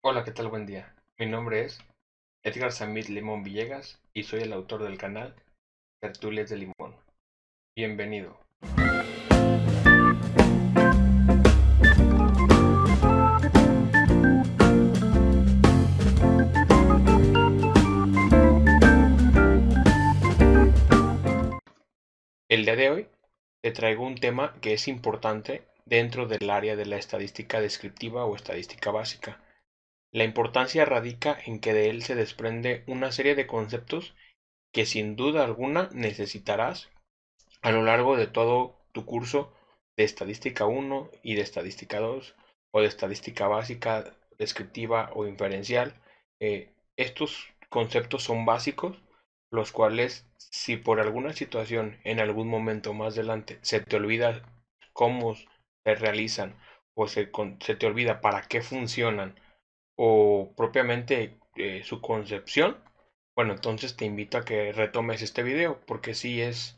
Hola, ¿qué tal? Buen día. Mi nombre es Edgar Samit Limón Villegas y soy el autor del canal Tertulias de Limón. Bienvenido. El día de hoy te traigo un tema que es importante dentro del área de la estadística descriptiva o estadística básica. La importancia radica en que de él se desprende una serie de conceptos que sin duda alguna necesitarás a lo largo de todo tu curso de estadística 1 y de estadística 2 o de estadística básica, descriptiva o inferencial. Estos conceptos son básicos, los cuales si por alguna situación en algún momento más adelante se te olvida cómo se realizan o se te olvida para qué funcionan o propiamente su concepción, bueno, entonces te invito a que retomes este video porque sí es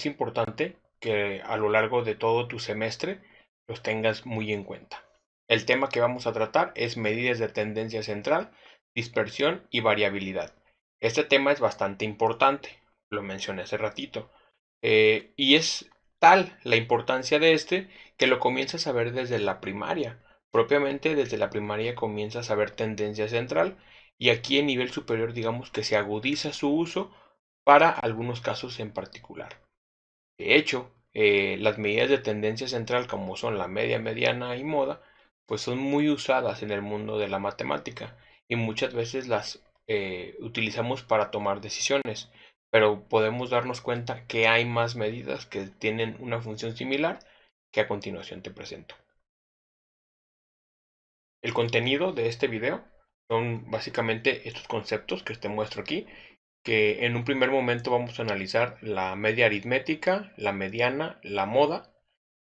importante que a lo largo de todo tu semestre los tengas muy en cuenta. El tema que vamos a tratar es medidas de tendencia central, dispersión y variabilidad. Este tema es bastante importante, lo mencioné hace ratito, y es tal la importancia de este que lo comienzas a ver desde la primaria. Propiamente desde la primaria comienzas a ver tendencia central y aquí en nivel superior digamos que se agudiza su uso para algunos casos en particular. De hecho, las medidas de tendencia central como son la media, mediana y moda, pues son muy usadas en el mundo de la matemática y muchas veces las utilizamos para tomar decisiones, pero podemos darnos cuenta que hay más medidas que tienen una función similar que a continuación te presento. El contenido de este video son básicamente estos conceptos que te muestro aquí, que en un primer momento vamos a analizar la media aritmética, la mediana, la moda.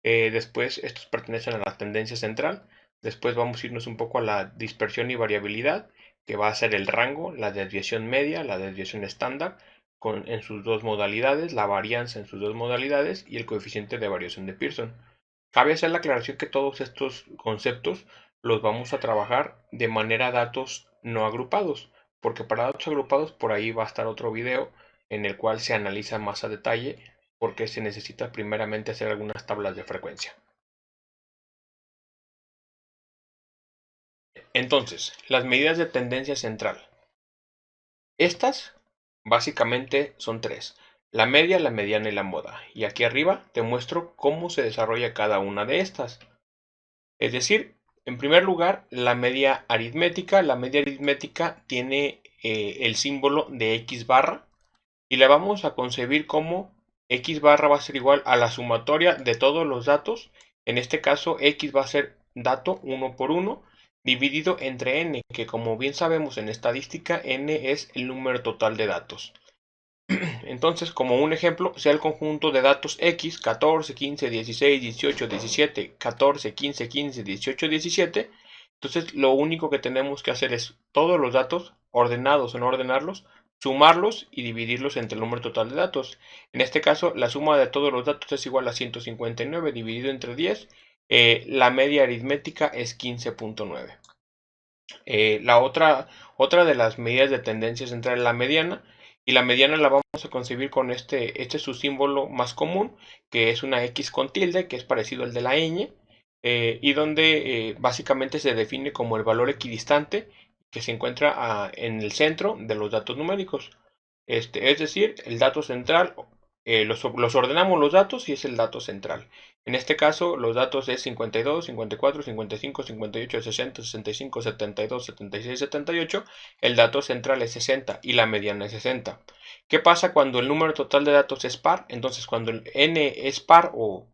Después estos pertenecen a la tendencia central. Después vamos a irnos un poco a la dispersión y variabilidad, que va a ser el rango, la desviación media, la desviación estándar, en sus dos modalidades, la varianza en sus dos modalidades y el coeficiente de variación de Pearson. Cabe hacer la aclaración que todos estos conceptos los vamos a trabajar de manera datos no agrupados, porque para datos agrupados por ahí va a estar otro video en el cual se analiza más a detalle porque se necesita primeramente hacer algunas tablas de frecuencia. Entonces, las medidas de tendencia central. Estas básicamente son tres: la media, la mediana y la moda. Y aquí arriba te muestro cómo se desarrolla cada una de estas. Es decir, en primer lugar, la media aritmética. La media aritmética tiene el símbolo de x barra y la vamos a concebir como x barra va a ser igual a la sumatoria de todos los datos. En este caso, x va a ser dato uno por uno dividido entre n, que como bien sabemos en estadística, n es el número total de datos. Entonces, como un ejemplo, sea el conjunto de datos x, 14, 15, 16, 18, 17, 14, 15, 15, 18, 17. Entonces, lo único que tenemos que hacer es todos los datos, ordenados o no ordenarlos, sumarlos y dividirlos entre el número total de datos. En este caso, la suma de todos los datos es igual a 159 dividido entre 10. La media aritmética es 15.9. Otra de las medidas de tendencia central es la mediana, y la mediana la vamos a concebir con este es su símbolo más común, que es una X con tilde, que es parecido al de la ñ, y donde básicamente se define como el valor equidistante que se encuentra en el centro de los datos numéricos. Es decir, el dato central, los ordenamos los datos y es el dato central. En este caso, los datos es 52, 54, 55, 58, 60, 65, 72, 76, 78. El dato central es 60 y la mediana es 60. ¿Qué pasa cuando el número total de datos es par? Entonces, cuando el n es par o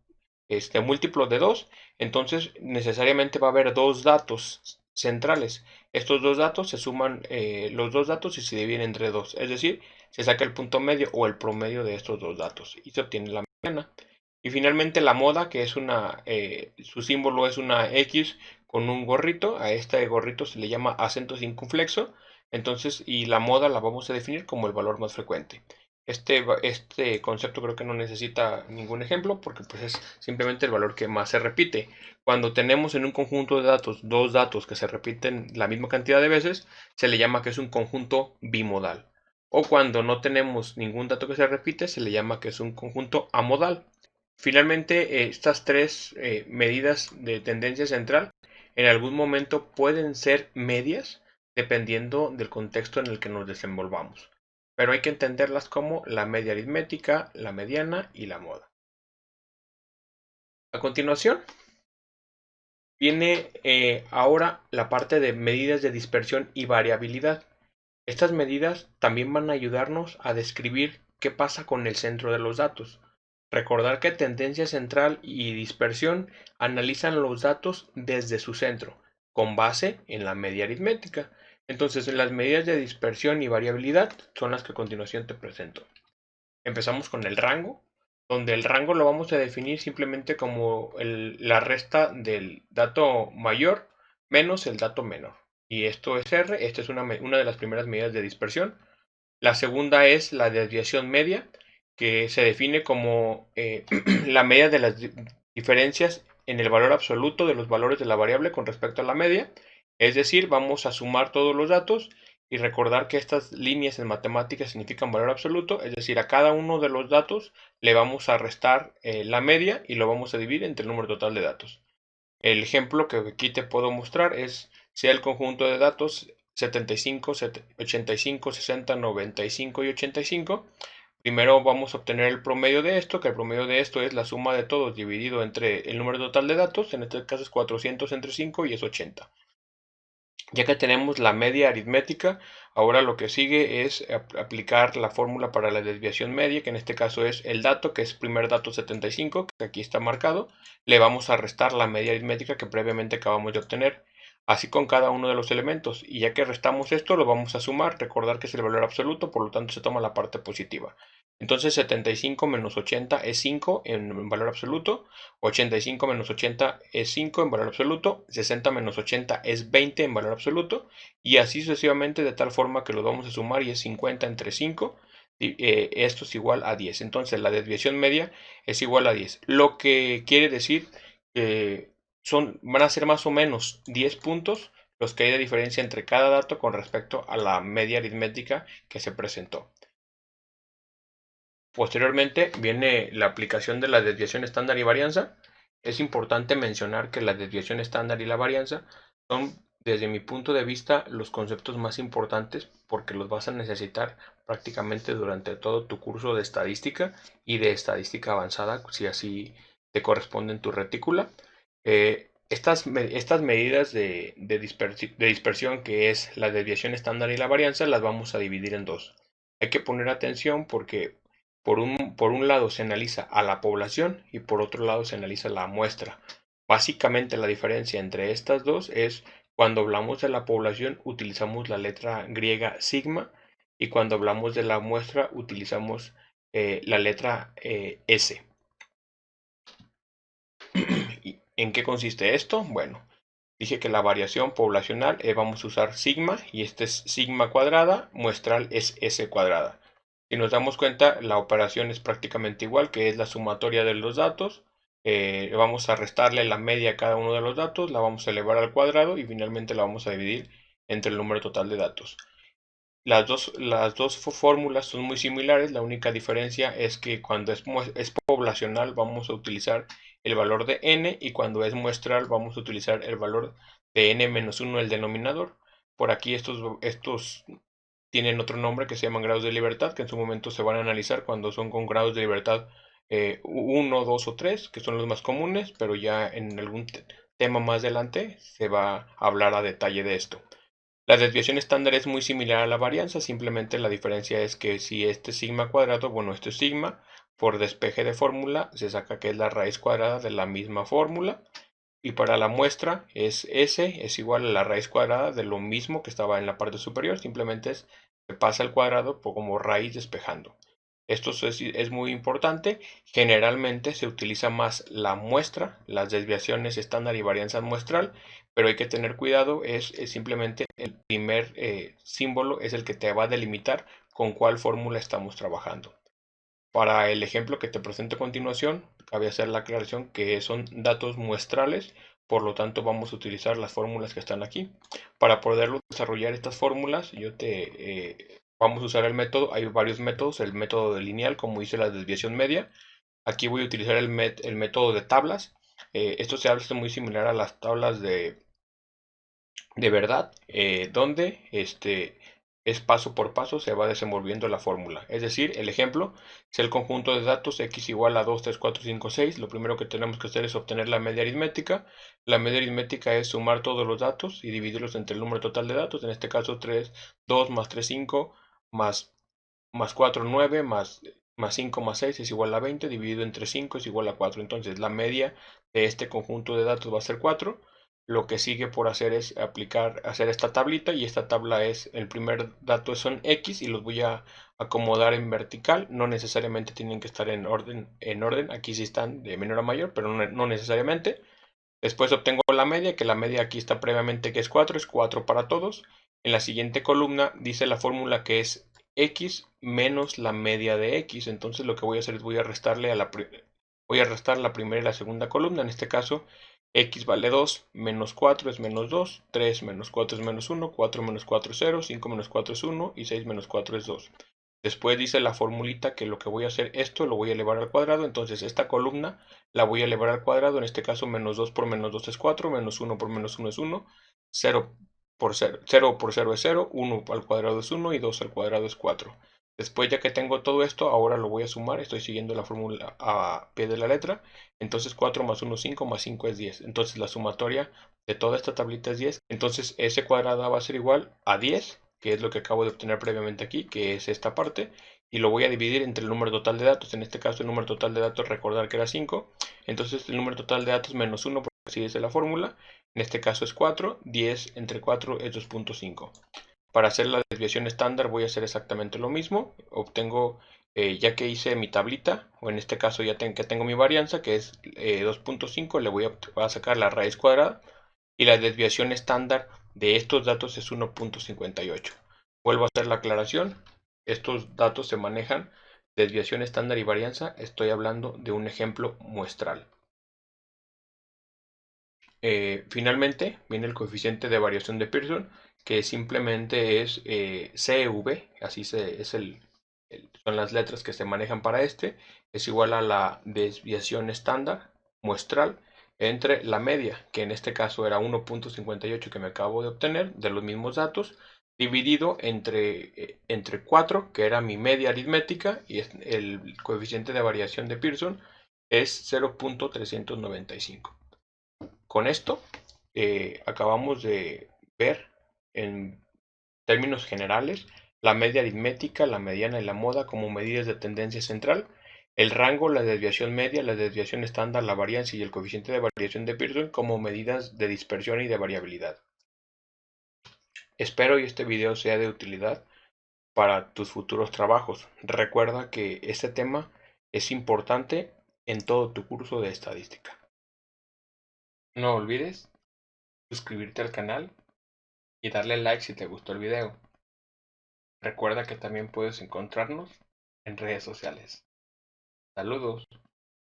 múltiplo de 2, entonces necesariamente va a haber dos datos centrales. Estos dos datos se suman los dos datos y se dividen entre 2. Es decir, se saca el punto medio o el promedio de estos dos datos y se obtiene la mediana. Y finalmente la moda, que es su símbolo es una X con un gorrito. A este gorrito se le llama acento circunflexo. Entonces, y la moda la vamos a definir como el valor más frecuente. Este concepto creo que no necesita ningún ejemplo porque pues es simplemente el valor que más se repite. Cuando tenemos en un conjunto de datos dos datos que se repiten la misma cantidad de veces, se le llama que es un conjunto bimodal. O cuando no tenemos ningún dato que se repite, se le llama que es un conjunto amodal. Finalmente, estas tres medidas de tendencia central en algún momento pueden ser medias dependiendo del contexto en el que nos desenvolvamos, pero hay que entenderlas como la media aritmética, la mediana y la moda. A continuación, viene ahora la parte de medidas de dispersión y variabilidad. Estas medidas también van a ayudarnos a describir qué pasa con el centro de los datos. Recordar que tendencia central y dispersión analizan los datos desde su centro, con base en la media aritmética. Entonces, las medidas de dispersión y variabilidad son las que a continuación te presento. Empezamos con el rango, donde el rango lo vamos a definir simplemente como la resta del dato mayor menos el dato menor. Y esto es R, esta es una de las primeras medidas de dispersión. La segunda es la desviación media, que se define como la media de las diferencias en el valor absoluto de los valores de la variable con respecto a la media. Es decir, vamos a sumar todos los datos y recordar que estas líneas en matemáticas significan valor absoluto, es decir, a cada uno de los datos le vamos a restar la media y lo vamos a dividir entre el número total de datos. El ejemplo que aquí te puedo mostrar es sea el conjunto de datos 75, 85, 60, 95 y 85. Primero vamos a obtener el promedio de esto, que el promedio de esto es la suma de todos dividido entre el número total de datos, en este caso es 400 entre 5 y es 80. Ya que tenemos la media aritmética, ahora lo que sigue es aplicar la fórmula para la desviación media, que en este caso es el dato, que es primer dato 75, que aquí está marcado, le vamos a restar la media aritmética que previamente acabamos de obtener, así con cada uno de los elementos. Y ya que restamos esto, lo vamos a sumar, recordar que es el valor absoluto, por lo tanto se toma la parte positiva. Entonces 75 menos 80 es 5 en valor absoluto, 85 menos 80 es 5 en valor absoluto, 60 menos 80 es 20 en valor absoluto, y así sucesivamente de tal forma que lo vamos a sumar y es 50 entre 5, esto es igual a 10. Entonces la desviación media es igual a 10, lo que quiere decir que van a ser más o menos 10 puntos los que hay de diferencia entre cada dato con respecto a la media aritmética que se presentó. Posteriormente viene la aplicación de la desviación estándar y varianza. Es importante mencionar que la desviación estándar y la varianza son, desde mi punto de vista, los conceptos más importantes porque los vas a necesitar prácticamente durante todo tu curso de estadística y de estadística avanzada, si así te corresponde en tu retícula. Estas medidas de dispersión, que es la desviación estándar y la varianza, las vamos a dividir en dos. Hay que poner atención porque por un lado se analiza a la población y por otro lado se analiza la muestra. Básicamente la diferencia entre estas dos es cuando hablamos de la población utilizamos la letra griega sigma y cuando hablamos de la muestra utilizamos la letra S. ¿Y en qué consiste esto? Bueno, dije que la variación poblacional vamos a usar sigma y este es sigma cuadrada, muestral es S cuadrada. Si nos damos cuenta, la operación es prácticamente igual, que es la sumatoria de los datos. Vamos a restarle la media a cada uno de los datos, la vamos a elevar al cuadrado y finalmente la vamos a dividir entre el número total de datos. Las dos fórmulas son muy similares, la única diferencia es que cuando es poblacional vamos a utilizar el valor de n y cuando es muestral vamos a utilizar el valor de n-1, el denominador. Por aquí estos tienen otro nombre que se llaman grados de libertad, que en su momento se van a analizar cuando son con grados de libertad 1, 2 o 3, que son los más comunes, pero ya en algún tema más adelante se va a hablar a detalle de esto. La desviación estándar es muy similar a la varianza, simplemente la diferencia es que si este es sigma cuadrado, bueno, esto es sigma, por despeje de fórmula se saca que es la raíz cuadrada de la misma fórmula, y para la muestra es S es igual a la raíz cuadrada de lo mismo que estaba en la parte superior, simplemente se pasa al cuadrado como raíz despejando. Esto es muy importante. Generalmente se utiliza más la muestra, las desviaciones estándar y varianza muestral, pero hay que tener cuidado, es simplemente el primer símbolo es el que te va a delimitar con cuál fórmula estamos trabajando. Para el ejemplo que te presento a continuación, cabe hacer la aclaración que son datos muestrales, por lo tanto vamos a utilizar las fórmulas que están aquí. Para poderlo desarrollar estas fórmulas, vamos a usar el método, hay varios métodos, el método de lineal, como dice la desviación media. Aquí voy a utilizar el método de tablas. Esto se hace muy similar a las tablas de verdad, donde es paso por paso se va desenvolviendo la fórmula. Es decir, el ejemplo es el conjunto de datos x igual a 2, 3, 4, 5, 6. Lo primero que tenemos que hacer es obtener la media aritmética. La media aritmética es sumar todos los datos y dividirlos entre el número total de datos. En este caso 3, 2 más 3, 5 más 4, 9 más 5 más 6 es igual a 20, dividido entre 5 es igual a 4. Entonces la media de este conjunto de datos va a ser 4. Lo que sigue por hacer es hacer esta tablita, y esta tabla es, el primer dato son X y los voy a acomodar en vertical. No necesariamente tienen que estar en orden. Aquí sí están de menor a mayor, pero no necesariamente. Después obtengo la media, que la media aquí está previamente que es 4 para todos. En la siguiente columna dice la fórmula que es X menos la media de X. Entonces lo que voy a hacer es voy a restar la primera y la segunda columna. En este caso, X vale 2, menos 4 es menos 2, 3 menos 4 es menos 1, 4 menos 4 es 0, 5 menos 4 es 1 y 6 menos 4 es 2. Después dice la formulita que lo que voy a hacer, esto lo voy a elevar al cuadrado. Entonces esta columna la voy a elevar al cuadrado. En este caso, menos 2 por menos 2 es 4, menos 1 por menos 1 es 1, 0 por 0, 0 por 0 es 0, 1 al cuadrado es 1 y 2 al cuadrado es 4. Después, ya que tengo todo esto, ahora lo voy a sumar. Estoy siguiendo la fórmula a pie de la letra. Entonces 4 más 1 es 5, más 5 es 10. Entonces la sumatoria de toda esta tablita es 10. Entonces S cuadrada va a ser igual a 10, que es lo que acabo de obtener previamente aquí, que es esta parte. Y lo voy a dividir entre el número total de datos. En este caso, el número total de datos, recordar que era 5. Entonces el número total de datos menos 1, porque así es la fórmula. En este caso es 4. 10 entre 4 es 2.5. Para hacer la desviación estándar voy a hacer exactamente lo mismo. Obtengo, ya que hice mi tablita, o en este caso ya que tengo mi varianza, que es 2.5, le voy a sacar la raíz cuadrada. Y la desviación estándar de estos datos es 1.58. Vuelvo a hacer la aclaración. Estos datos se manejan desviación estándar y varianza. Estoy hablando de un ejemplo muestral. Finalmente viene el coeficiente de variación de Pearson, que simplemente es CV, son las letras que se manejan para es igual a la desviación estándar muestral entre la media, que en este caso era 1.58 que me acabo de obtener de los mismos datos, dividido entre 4, que era mi media aritmética, y el coeficiente de variación de Pearson es 0.395. Con esto acabamos de ver en términos generales la media aritmética, la mediana y la moda como medidas de tendencia central, el rango, la desviación media, la desviación estándar, la varianza y el coeficiente de variación de Pearson como medidas de dispersión y de variabilidad. Espero y este video sea de utilidad para tus futuros trabajos. Recuerda que este tema es importante en todo tu curso de estadística. No olvides suscribirte al canal y darle like si te gustó el video. Recuerda que también puedes encontrarnos en redes sociales. Saludos.